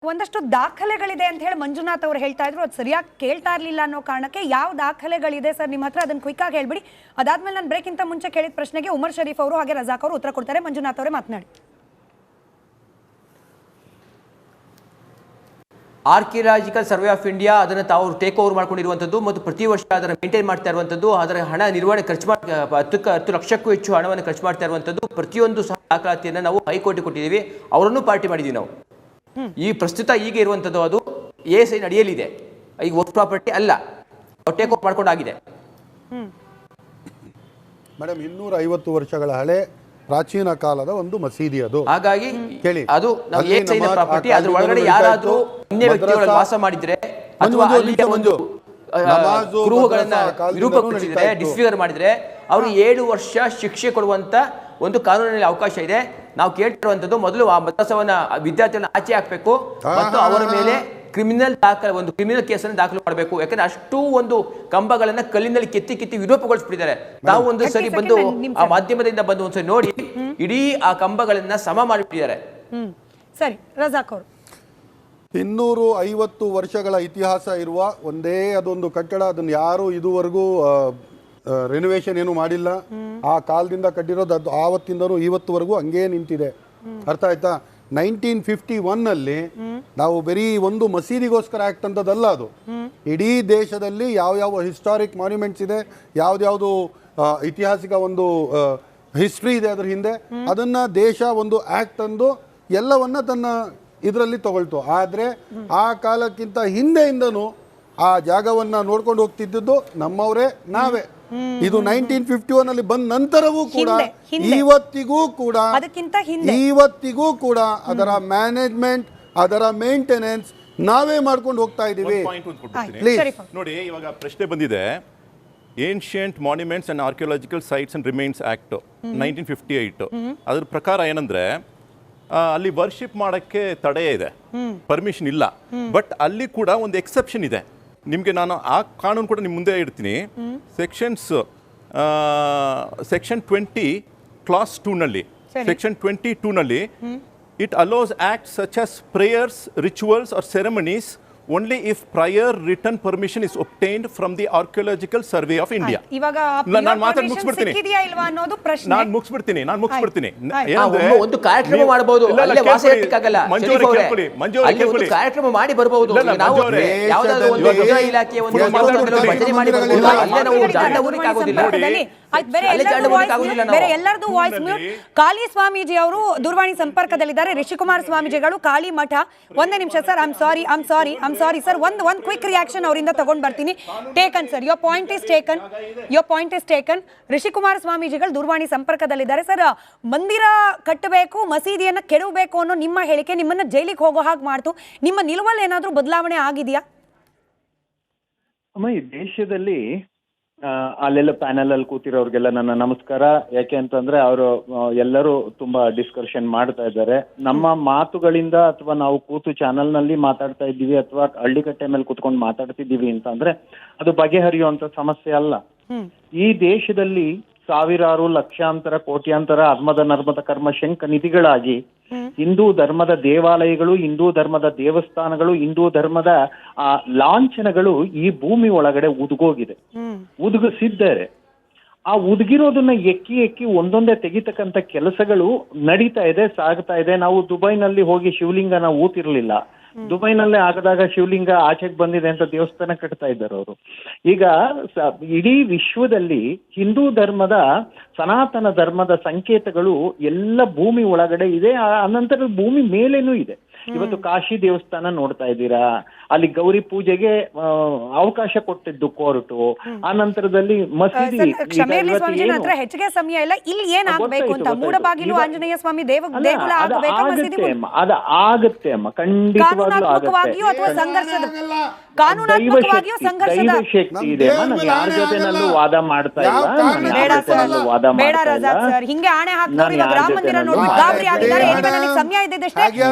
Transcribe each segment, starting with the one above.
ಒಂದಷ್ಟು ದಾಖಲೆಗಳಿದೆ ಅಂತ ಹೇಳಿ ಮಂಜುನಾಥ್ ಅವರು ಹೇಳ್ತಾ ಇದ್ರು. ಅದು ಸರಿಯಾಗಿ ಕೇಳ್ತಾ ಇರಲಿಲ್ಲ ಅನ್ನೋ ಕಾರಣಕ್ಕೆ ಯಾವ ದಾಖಲೆಗಳಿದೆ ಸರ್ ನಿಮ್ಮ ಹತ್ರ, ಅದನ್ನ ಕ್ವಿಕ್ ಆಗಿ ಹೇಳ್ಬಿಡಿ. ಅದಾದ್ಮೇಲೆ ನಾನು ಬ್ರೇಕ್ಗಿಂತ ಮುಂಚೆ ಕೇಳಿದ ಪ್ರಶ್ನೆಗೆ ಉಮರ್ ಶರೀಫ್ ಅವರು ಹಾಗೆ ರಜಾಕ್ ಅವರು ಉತ್ತರ ಕೊಡ್ತಾರೆ. ಮಂಜುನಾಥ್ ಅವರೇ ಮಾತನಾಡಿ. ಆರ್ಕಿಯಾಲಜಿಕಲ್ ಸರ್ವೆ ಆಫ್ ಇಂಡಿಯಾ ಅದನ್ನು ತಾವು ಟೇಕ್ ಓವರ್ ಮಾಡ್ಕೊಂಡಿರುವಂಥದ್ದು ಮತ್ತು ಪ್ರತಿ ವರ್ಷ ಅದನ್ನು ಮೇಂಟೈನ್ ಮಾಡ್ತಾ ಇರುವಂಥದ್ದು, ಅದರ ಹಣ ನಿರ್ವಹಣೆ ಖರ್ಚು ಮಾಡಿ 10 ಲಕ್ಷಕ್ಕೂ ಹೆಚ್ಚು ಹಣವನ್ನು ಖರ್ಚು ಮಾಡ್ತಾ ಇರುವಂಥದ್ದು, ಪ್ರತಿಯೊಂದು ಸಹ ದಾಖಲಾತಿಯನ್ನು ನಾವು ಹೈಕೋರ್ಟ್ಗೆ ಕೊಟ್ಟಿದ್ದೀವಿ. ಅವರನ್ನು ಪಾರ್ಟಿ ಮಾಡಿದ್ದೀವಿ ನಾವು. ಈ ಪ್ರಸ್ತುತ ಈಗ ಇರುವಂಥದ್ದು ಅದು ASI ನಡೆಯಲಿದೆ. ಈಗ ವರ್ಕ್ ಪ್ರಾಪರ್ಟಿ ಅಲ್ಲ, ಟೇಕ್ ಓವರ್ ಮಾಡ್ಕೊಂಡಾಗಿದೆ. ಮೇಡಮ್ 250 ವರ್ಷಗಳ ಹಳೆ ಪ್ರಾಚೀನ ಕಾಲದ ಒಂದು ಮಸೀದಿ ಅದು. ಹಾಗಾಗಿ ಅದು ASI ಪ್ರಾಪರ್ಟಿ. ಅದ್ರ ಒಳಗಡೆ ಯಾರಾದ್ರೂ ಅನ್ಯ ವ್ಯಕ್ತಿಗಳು ವಾಸ ಮಾಡಿದ್ರೆ ಅಥವಾ ಅಲ್ಲಿಯ ಒಂದು ಗೃಹಗಳನ್ನ ವಿರೂಪಗೊಳಿಸಿದ್ರೆ, ಡಿಸ್ಫಿಗರ್ ಮಾಡಿದ್ರೆ ಅವ್ರಿಗೆ 7 ವರ್ಷ ಶಿಕ್ಷೆ ಕೊಡುವಂತ ಒಂದು ಕಾನೂನಿನಲ್ಲಿ ಅವಕಾಶ ಇದೆ. ನಾವು ಕೇಳ್ತಿರುವಂತದ್ದು ಮೊದಲು ಆ ಮದ್ರಸವನ್ನ ವಿದ್ಯಾರ್ಥಿಗಳನ್ನ ಆಚೆ ಹಾಕಬೇಕು ಮತ್ತು ಅವರ ಮೇಲೆ ಕ್ರಿಮಿನಲ್ ಕೇಸನ್ನು ದಾಖಲು ಮಾಡಬೇಕು. ಯಾಕಂದ್ರೆ ಅಷ್ಟು ಒಂದು ಕಂಬಗಳನ್ನ ಕಲ್ಲಿನಲ್ಲಿ ಕೆತ್ತಿ ವಿರೂಪಗೊಳಿಸ್ಬಿಟ್ಟಿದ್ದಾರೆ. ತಾವು ಒಂದು ಸರಿ ಬಂದು ಆ ಮಾಧ್ಯಮದಿಂದ ಬಂದು ಒಂದ್ಸರಿ ನೋಡಿ, ಇಡೀ ಆ ಕಂಬಗಳನ್ನ ಸಮ ಮಾಡಿಬಿಟ್ಟಿದ್ದಾರೆ. ಸರಿ, ರಜಾಕ್ ಅವರು 250 ವರ್ಷಗಳ ಇತಿಹಾಸ ಇರುವ ಒಂದೇ ಅದೊಂದು ಕಟ್ಟಡ. ಅದನ್ನು ಯಾರು ಇದುವರೆಗೂ ರೆನೋವೇಷನ್ ಏನು ಮಾಡಿಲ್ಲ. ಆ ಕಾಲದಿಂದ ಕಟ್ಟಿರೋದು ಅದು ಆವತ್ತಿಂದನೂ ಇವತ್ತುವರೆಗೂ ಹಂಗೇ ನಿಂತಿದೆ. ಅರ್ಥ ಆಯ್ತಾ? 1951 ನಾವು ಬರೀ ಒಂದು ಮಸೀದಿಗೋಸ್ಕರ ಆಕ್ಟ್ ಅಂತದಲ್ಲ ಅದು. ಇಡೀ ದೇಶದಲ್ಲಿ ಯಾವ ಹಿಸ್ಟಾರಿಕ್ ಮಾನ್ಯುಮೆಂಟ್ಸ್ ಇದೆ, ಯಾವ್ದು ಐತಿಹಾಸಿಕ ಒಂದು ಹಿಸ್ಟ್ರಿ ಇದೆ ಅದ್ರ ಹಿಂದೆ, ಅದನ್ನ ದೇಶ ಒಂದು ಆಕ್ಟ್ ಅಂದು ಎಲ್ಲವನ್ನ ತನ್ನ ಇದರಲ್ಲಿ ತಗೊಳ್ತು. ಆದ್ರೆ ಆ ಕಾಲಕ್ಕಿಂತ ಹಿಂದೆಯಿಂದನೂ ಆ ಜಾಗವನ್ನ ನೋಡ್ಕೊಂಡು ಹೋಗ್ತಿದ್ದು ನಮ್ಮವರೇ ನಾವೇ. ಇದು 1951 ಬಂದ ನಂತರವೂ ಕೂಡ ಇವತ್ತಿಗೂ ಕೂಡ ಅದರ ಮ್ಯಾನೇಜ್ಮೆಂಟ್, ಅದರ ಮೇಂಟೆನೆನ್ಸ್ ನಾವೇ ಮಾಡ್ಕೊಂಡು ಹೋಗ್ತಾ ಇದೀವಿ. ನೋಡಿ, ಇವಾಗ ಪ್ರಶ್ನೆ ಬಂದಿದೆ. Ancient monuments and archaeological sites and remains act 1958. ಅದ್ರ ಪ್ರಕಾರ ಏನಂದ್ರೆ ಅಲ್ಲಿ ವರ್ಷಿಪ್ ಮಾಡಕ್ಕೆ ತಡೆ ಇದೆ, ಪರ್ಮಿಷನ್ ಇಲ್ಲ. ಬಟ್ ಅಲ್ಲಿ ಕೂಡ ಒಂದು ಎಕ್ಸೆಪ್ಷನ್ ಇದೆ. ನಿಮಗೆ ನಾನು ಆ ಕಾನೂನು ಕೂಡ ನಿಮ್ಮ ಮುಂದೆ ಇಡ್ತೀನಿ. ಸೆಕ್ಷನ್ 20 ಕ್ಲಾಸ್ 2ನಲ್ಲಿ, ಸೆಕ್ಷನ್ 22ನಲ್ಲಿ it allows act such as prayers, rituals or ceremonies only if prior written permission is obtained from the Archaeological Survey of India. ನಾನು ಸಿಕ್ಕಿದೆಯಾ ಇಲ್ವಾ ಅನ್ನೋದು ಪ್ರಶ್ನೆ. ನಾನು ಮುಗಿಸ್ಬಿಡ್ತೀನಿ. ಏನಂದ್ರೆ ಒಂದು ಕಾರ್ಯಕ್ರಮ ಮಾಡಬಹುದು, ಅಲ್ಲೇ ವಾಸ ಇರಕ್ಕಾಗಲ್ಲ. ಅಲ್ಲಿ ಒಂದು ಕಾರ್ಯಕ್ರಮ ಮಾಡಿ ಬರಬಹುದು. ನಾವು ಯಾವುದಾದ್ರೂ ಒಂದು ಗೃಹ ಇಲಾಖೆಯ ಒಂದು ಭಜನೆ ಮಾಡಿ ಬರಬಹುದು. ಅಲ್ಲೇ ನಾವು ಜಾಂಡ ಊರಿಗೆ ಆಗೋದಿಲ್ಲ. ಬೇರೆ ಎಲ್ಲರದು ವಾಯ್ಸ್ ಮ್ಯೂಟ್. ಕಾಳಿ ಸ್ವಾಮೀಜಿ ಅವರು ದೂರವಾಣಿ ಸಂಪರ್ಕದಲ್ಲಿದ್ದಾರೆ. ರಿಷಿಕುಮಾರ್ ಸ್ವಾಮೀಜಿಗಳು, ಕಾಳಿ ಮಠ. ಒಂದೇ ನಿಮಿಷ sir. I am sorry sir. ಒಂದು ಕ್ವಿಕ್ ರಿಯಾಕ್ಷನ್ ಅವರಿಂದ ತಗೊಂಡು ಬರ್ತೀನಿ. Taken sir, your point is taken. Rishikumar ಸ್ವಾಮೀಜಿಗಳು ದೂರವಾಣಿ ಸಂಪರ್ಕದಲ್ಲಿದ್ದಾರೆ. ಸರ್, ಮಂದಿರ ಕಟ್ಟಬೇಕು, ಮಸೀದಿಯನ್ನ ಕೆಡವಬೇಕು ಅನ್ನೋ ನಿಮ್ಮ ಹೇಳಿಕೆ ನಿಮ್ಮನ್ನ ಜೈಲಿಗೆ ಹೋಗೋ ಹಾಗೆ ಮಾಡ್ತು. ನಿಮ್ಮ ನಿಲುವಲ್ಲಿ ಏನಾದ್ರೂ ಬದಲಾವಣೆ ಆಗಿದೆಯಾ? ಅಮ್ಮ, ಈ ದೇಶದಲ್ಲಿ ಅಲ್ಲೆಲ್ಲ ಪ್ಯಾನೆಲ್ ಅಲ್ಲಿ ಕೂತಿರೋರ್ಗೆಲ್ಲ ನನ್ನ ನಮಸ್ಕಾರ. ಯಾಕೆ ಅಂತಂದ್ರೆ ಅವರು ಎಲ್ಲರೂ ತುಂಬಾ ಡಿಸ್ಕಷನ್ ಮಾಡ್ತಾ ಇದ್ದಾರೆ. ನಮ್ಮ ಮಾತುಗಳಿಂದ ಅಥವಾ ನಾವು ಕೂತು ಚಾನೆಲ್ ನಲ್ಲಿ ಮಾತಾಡ್ತಾ ಇದ್ದೀವಿ ಅಥವಾ ಹಳ್ಳಿಕಟ್ಟೆ ಮೇಲೆ ಕೂತ್ಕೊಂಡು ಮಾತಾಡ್ತಿದ್ದೀವಿ ಅಂತ ಅಂದ್ರೆ ಅದು ಬಗೆಹರಿಯುವಂತ ಸಮಸ್ಯೆ ಅಲ್ಲ. ಈ ದೇಶದಲ್ಲಿ ಸಾವಿರಾರು, ಲಕ್ಷಾಂತರ, ಕೋಟ್ಯಾಂತರ ನರ್ಮದ ಕರ್ಮ ಶಂಕ ನಿಧಿಗಳಾಗಿ ಹಿಂದೂ ಧರ್ಮದ ದೇವಾಲಯಗಳು, ಹಿಂದೂ ಧರ್ಮದ ದೇವಸ್ಥಾನಗಳು, ಹಿಂದೂ ಧರ್ಮದ ಲಾಂಛನಗಳು ಈ ಭೂಮಿ ಒಳಗಡೆ ಉದುಗಿಸಿದ್ದಾರೆ. ಆ ಉದುಗಿರೋದನ್ನ ಎಕ್ಕಿ ಒಂದೊಂದೇ ತೆಗಿತಕ್ಕಂತ ಕೆಲಸಗಳು ನಡೀತಾ ಇದೆ, ಸಾಗ್ತಾ ಇದೆ. ನಾವು ದುಬೈನಲ್ಲಿ ಹೋಗಿ ಶಿವಲಿಂಗನ ಊತಿರ್ಲಿಲ್ಲ. ದುಬೈನಲ್ಲೇ ಆಗದಾಗ ಶಿವಲಿಂಗ ಆಚೆಗೆ ಬಂದಿದೆ ಅಂತ ದೇವಸ್ಥಾನ ಕಟ್ತಾ ಇದ್ದಾರೆ ಅವರು. ಈಗ ಇಡೀ ವಿಶ್ವದಲ್ಲಿ ಹಿಂದೂ ಧರ್ಮದ, ಸನಾತನ ಧರ್ಮದ ಸಂಕೇತಗಳು ಎಲ್ಲ ಭೂಮಿ ಒಳಗಡೆ ಇದೆ. ಅನಂತರ ಭೂಮಿ ಮೇಲೇನೂ ಇದೆ. ಇವತ್ತು ಕಾಶಿ ದೇವಸ್ಥಾನ ನೋಡ್ತಾ ಇದ್ದೀರಾ, ಅಲ್ಲಿ ಗೌರಿ ಪೂಜೆಗೆ ಅವಕಾಶ ಕೊಟ್ಟಿದ್ದು ಕೋರ್ಟು. ಆ ನಂತರದಲ್ಲಿ ಮಸೀದಿ. ಹೆಚ್ಚಿಗೆ ಸಮಯ ಇಲ್ಲ, ಇಲ್ಲಿ ಏನಾಗಬೇಕು ಅಂತ ಮೂಡಬಾಗಿಲು ಆಂಜನೇಯ ಸ್ವಾಮಿ ದೇಗುಲ ಅದ ಆಗತ್ತೆ ಅಮ್ಮ, ಖಂಡಿತವಾಗ್ಲೂ ದೈವಶಕ್ತಿ ಇದೆ. ಯಾರ ಜೊತೆನಲ್ಲೂ ವಾದ ಮಾಡ್ತಾ ಇಲ್ಲ. ಹಿಂಗೆ ಆಣೆ ಹಾಕ್ತಾರೆ. ರಾಮ ಮಂದಿರ ನೋಡಿ ಗಾಬರಿ ಆಗಿದ್ದಾರೆ. ಸಮಯ ಇದ್ದಷ್ಟೇ.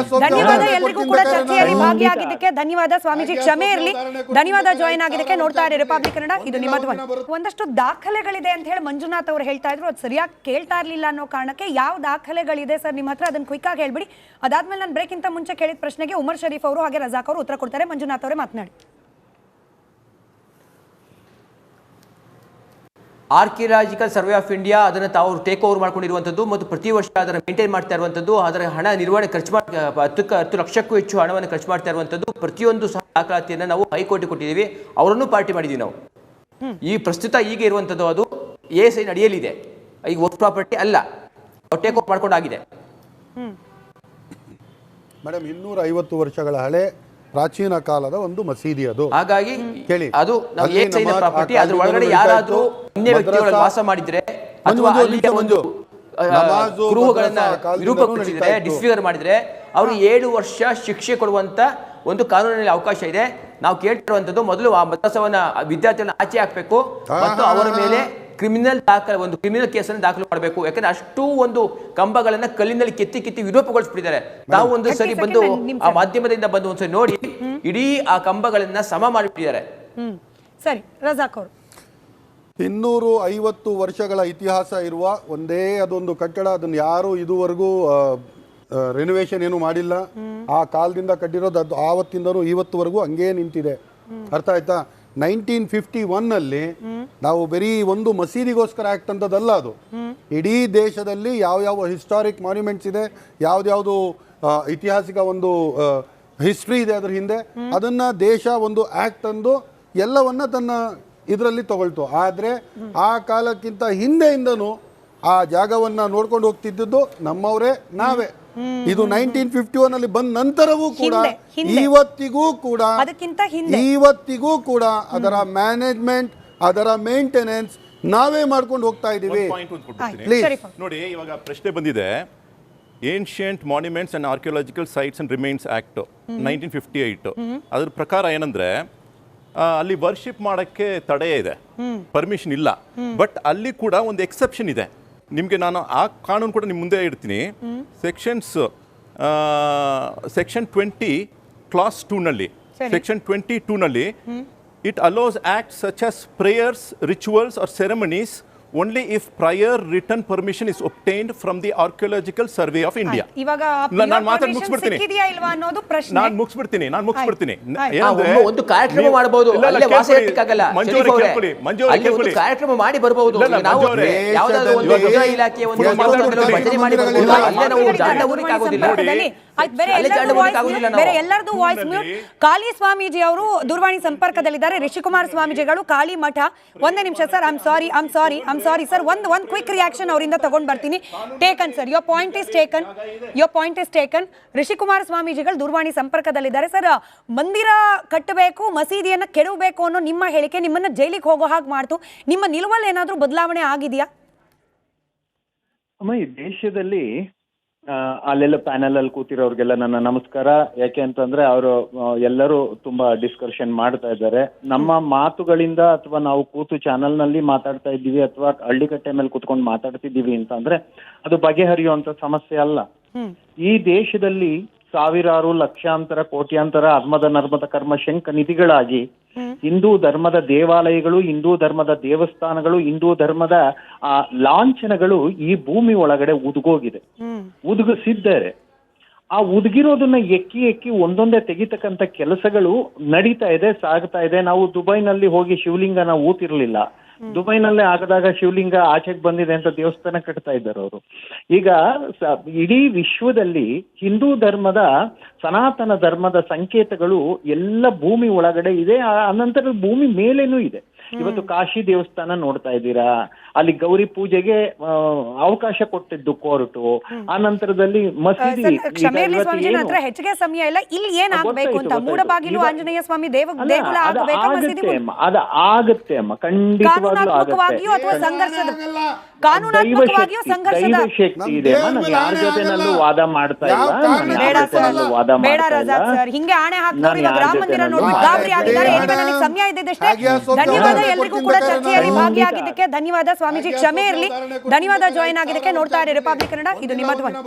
ಧನ್ಯವಾದ ಎಲ್ರಿಗೂ ಕೂಡ ಚರ್ಚೆಯಲ್ಲಿ ಭಾಗಿಯಾಗಿದ್ದಕ್ಕೆ ಧನ್ಯವಾದ ಸ್ವಾಮೀಜಿ, ಕ್ಷಮೆ ಇರಲಿ. ಧನ್ಯವಾದ ಜಾಯಿನ್ ಆಗಿದ್ದಕ್ಕೆ. ನೋಡ್ತಾ ಇರಿ ರಿಪಬ್ಲಿಕ್ ಕನ್ನಡ, ಇದು ನಿಮ್ಮ ಧ್ವನಿ. ಒಂದಷ್ಟು ದಾಖಲೆಗಳಿದೆ ಅಂತ ಹೇಳಿ ಮಂಜುನಾಥ್ ಅವರು ಹೇಳ್ತಾ ಇದ್ರು, ಅದು ಸರಿಯಾಗಿ ಕೇಳ್ತಾ ಇರ್ಲಿಲ್ಲ ಅನ್ನೋ ಕಾರಣಕ್ಕೆ ಯಾವ ದಾಖಲೆಗಳಿದೆ ಸರ್ ನಿಮ್ಮ ಹತ್ರ, ಅದನ್ನ ಕ್ವಿಕ್ ಆಗಿ ಹೇಳ್ಬಿಡಿ. ಅದಾದ್ಮೇಲೆ ನಾನು ಬ್ರೇಕ್ ಇಂತ ಮುಂಚೆ ಕೇಳಿದ ಪ್ರಶ್ನೆಗೆ ಉಮರ್ ಶರೀಫ್ ಅವರು ಹಾಗೆ ರಜಾಕ್ ಅವರು ಉತ್ತರ ಕೊಡ್ತಾರೆ. ಮಂಜುನಾಥ್ ಅವರೇ ಮಾತನಾಡಿ. ಆರ್ಕಿಯಾಲಜಿಕಲ್ ಸರ್ವೆ ಆಫ್ ಇಂಡಿಯಾ ಅದನ್ನು ತಾವು ಟೇಕ್ ಓವರ್ ಮಾಡ್ಕೊಂಡಿರುವಂಥದ್ದು ಮತ್ತು ಪ್ರತಿ ವರ್ಷ ಅದನ್ನು ಮೇಂಟೈನ್ ಮಾಡ್ತಾ ಇರುವಂಥದ್ದು, ಅದರ ಹಣ ನಿರ್ವಹಣೆ ಖರ್ಚು ಮಾಡಿ 10 ಲಕ್ಷಕ್ಕೂ ಹೆಚ್ಚು ಹಣವನ್ನು ಖರ್ಚು ಮಾಡ್ತಾ ಇರುವಂಥದ್ದು, ಪ್ರತಿಯೊಂದು ಸಹ ದಾಖಲಾತಿಯನ್ನು ನಾವು ಹೈಕೋರ್ಟ್ಗೆ ಕೊಟ್ಟಿದ್ದೀವಿ, ಅವರನ್ನು ಪಾರ್ಟಿ ಮಾಡಿದ್ದೀವಿ ನಾವು. ಈ ಪ್ರಸ್ತುತ ಈಗ ಇರುವಂಥದ್ದು ಅದು ASI ನಡೆಯಲಿದೆ, ಈಗ ವರ್ಕ್ ಪ್ರಾಪರ್ಟಿ ಅಲ್ಲ, ಟೇಕ್ ಓವರ್ ಮಾಡ್ಕೊಂಡಾಗಿದೆ. ಮೇಡಮ್ 250 ವರ್ಷಗಳ ಹಳೆ ಪ್ರಾಚೀನ ಕಾಲದ ಒಂದು ಮಸೀದಿ ಅದು. ಹಾಗಾಗಿ ಕೇಳಿ, ಅದು ನಾವು ASI ಪ್ರಾಪರ್ಟಿ, ಅದ್ರ ಒಳಗಡೆ ಯಾರಾದ್ರೂ ಅನ್ಯ ವ್ಯಕ್ತಿಗಳು ವಾಸ ಮಾಡಿದ್ರೆ ಅಥವಾ ಅಲ್ಲಿಯ ಒಂದು ಗೃಹಗಳನ್ನ ವಿರೂಪಗೊಳಿಸಿದ್ರೆ, ಡಿಸ್ಫಿಗರ್ ಮಾಡಿದ್ರೆ ಅವ್ರಿಗೆ 7 ವರ್ಷ ಶಿಕ್ಷೆ ಕೊಡುವಂತ ಒಂದು ಕಾನೂನಿನಲ್ಲಿ ಅವಕಾಶ ಇದೆ. ನಾವು ಕೇಳ್ತಿರುವಂತದ್ದು ಮೊದಲು ಆ ಮದ್ರಸವನ್ನ ವಿದ್ಯಾರ್ಥಿಗಳನ್ನ ಆಚೆ ಹಾಕಬೇಕು ಮತ್ತು ಅವರ ಮೇಲೆ ಕ್ರಿಮಿನಲ್ ಕೇಸನ್ನು ದಾಖಲು ಮಾಡಬೇಕು. ಯಾಕಂದ್ರೆ ಅಷ್ಟು ಒಂದು ಕಂಬಗಳನ್ನ ಕಲ್ಲಿನಲ್ಲಿ ಕೆತ್ತಿ ವಿರೂಪಗೊಳಿಸ್ಬಿಟ್ಟಿದ್ದಾರೆ. ತಾವು ಒಂದು ಸರಿ ಬಂದು ಆ ಮಾಧ್ಯಮದಿಂದ ಬಂದು ಒಂದ್ಸರಿ ನೋಡಿ, ಇಡೀ ಆ ಕಂಬಗಳನ್ನ ಸಮ ಮಾಡಿಬಿಟ್ಟಿದ್ದಾರೆ. ಸರಿ, ರಜಾಕ್ ಅವರು 250 ವರ್ಷಗಳ ಇತಿಹಾಸ ಇರುವ ಒಂದೇ ಅದೊಂದು ಕಟ್ಟಡ, ಅದನ್ನು ಯಾರು ಇದುವರೆಗೂ ರೆನೋವೇಷನ್ ಏನು ಮಾಡಿಲ್ಲ. ಆ ಕಾಲದಿಂದ ಕಟ್ಟಿರೋದು, ಅದು ಆವತ್ತಿಂದನೂ ಇವತ್ತುವರೆಗೂ ಹಂಗೇ ನಿಂತಿದೆ. ಅರ್ಥ ಆಯ್ತಾ? 1951ನಲ್ಲಿ ನಾವು ಬರೀ ಒಂದು ಮಸೀದಿಗೋಸ್ಕರ ಆಕ್ಟ್ ಅಂತದಲ್ಲ, ಅದು ಇಡೀ ದೇಶದಲ್ಲಿ ಯಾವ ಹಿಸ್ಟಾರಿಕ್ ಮಾನ್ಯುಮೆಂಟ್ಸ್ ಇದೆ, ಯಾವ್ದು ಐತಿಹಾಸಿಕ ಒಂದು ಹಿಸ್ಟ್ರಿ ಇದೆ ಅದ್ರ ಹಿಂದೆ, ಅದನ್ನ ದೇಶ ಒಂದು ಆಕ್ಟ್ ಅಂದು ಎಲ್ಲವನ್ನ ತನ್ನ ಇದರಲ್ಲಿ ತಗೊಳ್ತು. ಆದ್ರೆ ಆ ಕಾಲಕ್ಕಿಂತ ಹಿಂದೆಯಿಂದನೂ ಆ ಜಾಗವನ್ನ ನೋಡ್ಕೊಂಡು ಹೋಗ್ತಿದ್ದದ್ದು ನಮ್ಮವರೇ, ನಾವೇ. ಇದು 1951 ಅಲ್ಲಿ ಬಂದ ನಂತರವೂ ಕೂಡ ಇವತ್ತಿಗೂ ಕೂಡ ಅದರ ಮ್ಯಾನೇಜ್ಮೆಂಟ್, ಅದರ ಮೇಂಟೆನೆನ್ಸ್ ನಾವೇ ಮಾಡ್ಕೊಂಡು ಹೋಗ್ತಾ ಇದೀವಿ. ನೋಡಿ, ಇವಾಗ ಪ್ರಶ್ನೆ ಬಂದಿದೆ, ancient monuments and archaeological sites and remains act 1958. ಅದ್ರ ಪ್ರಕಾರ ಏನಂದ್ರೆ ಅಲ್ಲಿ ವರ್ಷಿಪ್ ಮಾಡಕ್ಕೆ ತಡೆ ಇದೆ, ಪರ್ಮಿಷನ್ ಇಲ್ಲ. ಬಟ್ ಅಲ್ಲಿ ಕೂಡ ಒಂದು ಎಕ್ಸೆಪ್ಷನ್ ಇದೆ. ನಿಮಗೆ ನಾನು ಆ ಕಾನೂನು ಕೂಡ ನಿಮ್ಮ ಮುಂದೆ ಇಡ್ತೀನಿ. ಸೆಕ್ಷನ್ 20 ಕ್ಲಾಸ್ 2ನಲ್ಲಿ, ಸೆಕ್ಷನ್ 22ನಲ್ಲಿ, it allows act such as prayers, rituals or ceremonies only if prior written permission is obtained from the Archaeological Survey of India. ಇವಾಗ ನಾನು ಮಾತಾಡಿ ಮುಗಿಸ್ಬಿಡ್ತೀನಿ. ಸಿಕ್ಕಿದೆಯಾ ಇಲ್ವಾ ಅನ್ನೋದು ಪ್ರಶ್ನೆ. ನಾನು ಮುಗಿಸ್ಬಿಡ್ತೀನಿ. ಏನಂದ್ರೆ ಒಂದು ಕಾರ್ಯಕ್ರಮ ಮಾಡಬಹುದು, ಅಲ್ಲೇ ವಾಸ ಇರಕ್ಕಾಗಲ್ಲ. ಒಂದು ಕಾರ್ಯಕ್ರಮ ಮಾಡಿ ಬರಬಹುದು. ನಾವು ಯಾವುದಾದ್ರೂ ಒಂದು ಗೃಹ ಇಲಾಖೆ ಒಂದು ಭಜನೆ ಮಾಡಿ ಬರಬಹುದು, ಅಲ್ಲೇ ನಾವು ಜಾಂಡ ಊರಿಗೆ ಆಗೋದಿಲ್ಲ. ಬೇರೆ ಎಲ್ಲರದು ವಾಯ್ಸ್ ಮ್ಯೂಟ್. ಕಾಳಿ ಸ್ವಾಮೀಜಿ ಅವರು ದೂರವಾಣಿ ಸಂಪರ್ಕದಲ್ಲಿದ್ದಾರೆ. ರಿಷಿಕುಮಾರ್ ಸ್ವಾಮೀಜಿಗಳು ಕಾಳಿ ಮಠ. ಒಂದೇ ನಿಮಿಷ sir, I am sorry sir, ಒಂದು ಕ್ವಿಕ್ ರಿಯಾಕ್ಷನ್ ಅವರಿಂದ ತಗೊಂಡ್ ಬರ್ತೀನಿ. Taken sir, your point is taken. Rishikumar ಸ್ವಾಮೀಜಿಗಳು ದೂರವಾಣಿ ಸಂಪರ್ಕದಲ್ಲಿದ್ದಾರೆ. ಸರ್, ಮಂದಿರ ಕಟ್ಟಬೇಕು, ಮಸೀದಿಯನ್ನ ಕೆಡವಬೇಕು ಅನ್ನೋ ನಿಮ್ಮ ಹೇಳಿಕೆ ನಿಮ್ಮನ್ನ ಜೈಲಿಗೆ ಹೋಗೋ ಹಾಗೆ ಮಾಡ್ತು. ನಿಮ್ಮ ನಿಲುವಲ್ಲಿ ಏನಾದ್ರೂ ಬದಲಾವಣೆ ಆಗಿದೆಯಾ? ಅಮ್ಮ, ಈ ದೇಶದಲ್ಲಿ ಅಲ್ಲೆಲ್ಲ ಪ್ಯಾನಲ್ ಅಲ್ಲಿ ಕೂತಿರೋರ್ಗೆಲ್ಲ ನನ್ನ ನಮಸ್ಕಾರ. ಯಾಕೆ ಅಂತಂದ್ರೆ ಅವರು ಎಲ್ಲರೂ ತುಂಬಾ ಡಿಸ್ಕಷನ್ ಮಾಡ್ತಾ ಇದ್ದಾರೆ. ನಮ್ಮ ಮಾತುಗಳಿಂದ ಅಥವಾ ನಾವು ಕೂತು ಚಾನಲ್ ನಲ್ಲಿ ಮಾತಾಡ್ತಾ ಇದ್ದೀವಿ ಅಥವಾ ಹಳ್ಳಿಕಟ್ಟೆ ಮೇಲೆ ಕೂತ್ಕೊಂಡು ಮಾತಾಡ್ತಿದ್ದೀವಿ ಅಂತ ಅಂದ್ರೆ ಅದು ಬಗೆಹರಿಯುವಂತ ಸಮಸ್ಯೆ ಅಲ್ಲ. ಈ ದೇಶದಲ್ಲಿ ಸಾವಿರಾರು, ಲಕ್ಷಾಂತರ, ಕೋಟ್ಯಾಂತರ ನರ್ಮದ ಕರ್ಮ ಶಂಕ ನಿಧಿಗಳಾಗಿ ಹಿಂದೂ ಧರ್ಮದ ದೇವಾಲಯಗಳು, ಹಿಂದೂ ಧರ್ಮದ ದೇವಸ್ಥಾನಗಳು, ಹಿಂದೂ ಧರ್ಮದ ಲಾಂಛನಗಳು ಈ ಭೂಮಿ ಒಳಗಡೆ ಉದುಗಿಸಿದ್ದಾರೆ. ಆ ಉದುಗಿರೋದನ್ನ ಎಕ್ಕಿ ಒಂದೊಂದೇ ತೆಗಿತಕ್ಕಂಥ ಕೆಲಸಗಳು ನಡೀತಾ ಇದೆ, ಸಾಗ್ತಾ ಇದೆ. ನಾವು ದುಬೈನಲ್ಲಿ ಹೋಗಿ ಶಿವಲಿಂಗನ ಊತಿರ್ಲಿಲ್ಲ. ದುಬೈನಲ್ಲೇ ಆಗದಾಗ ಶಿವಲಿಂಗ ಆಚೆಗೆ ಬಂದಿದೆ ಅಂತ ದೇವಸ್ಥಾನ ಕಟ್ತಾ ಇದ್ದಾರೆ ಅವರು. ಈಗ ಇಡೀ ವಿಶ್ವದಲ್ಲಿ ಹಿಂದೂ ಧರ್ಮದ, ಸನಾತನ ಧರ್ಮದ ಸಂಕೇತಗಳು ಎಲ್ಲ ಭೂಮಿ ಒಳಗಡೆ ಇದೆ. ಅನಂತರ ಭೂಮಿ ಮೇಲೇನೂ ಇದೆ. ಇವತ್ತು ಕಾಶಿ ದೇವಸ್ಥಾನ ನೋಡ್ತಾ ಇದ್ದೀರಾ, ಅಲ್ಲಿ ಗೌರಿ ಪೂಜೆಗೆ ಅವಕಾಶ ಕೊಟ್ಟಿದ್ದು ಕೋರ್ಟು. ಆ ನಂತರದಲ್ಲಿ ಮಸೀದಿ. ಹೆಚ್ಚಿಗೆ ಸಮಯ ಇಲ್ಲ, ಇಲ್ಲಿ ಏನಾಗಬೇಕು ಅಂತ ಮೂಡಬಾಗಿಲು ಆಂಜನೇಯ ಸ್ವಾಮಿ ದೇಗುಲ ಅದು ಆಗುತ್ತೆ ಅಮ್ಮ, ಖಂಡಿತವಾಗ್ಲೂ ಕಾನೂನಾತ್ಮಕವಾಗಿಯೂ ಸಂಘರ್ಷದ ಶಕ್ತಿ ಇದೆ. ನಾನು ಯಾರ ಜೊತೆನಲ್ಲೂ ವಾದ ಮಾಡ್ತಾ ಇಲ್ಲ. ಬೇಡ ರಜಾಕ್ ಸರ್, ಹಿಂಗೆ ಆಣೆ ಹಾಕ್ತಾರೆ. ಇವಾಗ ರಾಮ ಮಂದಿರ ನೋಡ್ಬಿಟ್ಟು ಗಾಬರಿ ಆಗಿದ್ದಾರೆ. ನನಗೆ ಸಮಯ ಇದ್ದಿದ್ದಷ್ಟೇ. ಧನ್ಯವಾದ ಎಲ್ರಿಗೂ ಕೂಡ ಚರ್ಚೆಯಲ್ಲಿ ಭಾಗಿಯಾಗಿದ್ದಕ್ಕೆ. ಧನ್ಯವಾದ ಸ್ವಾಮೀಜಿ, ಕ್ಷಮೆ ಇರಲಿ. ಧನ್ಯವಾದ ಜಾಯಿನ್ ಆಗಿದ್ದಕ್ಕೆ. ನೋಡ್ತಾ ಇರಿ ರಿಪಬ್ಲಿಕ್ ಕನ್ನಡ, ಇದು ನಿಮ್ಮ ಧ್ವನಿ.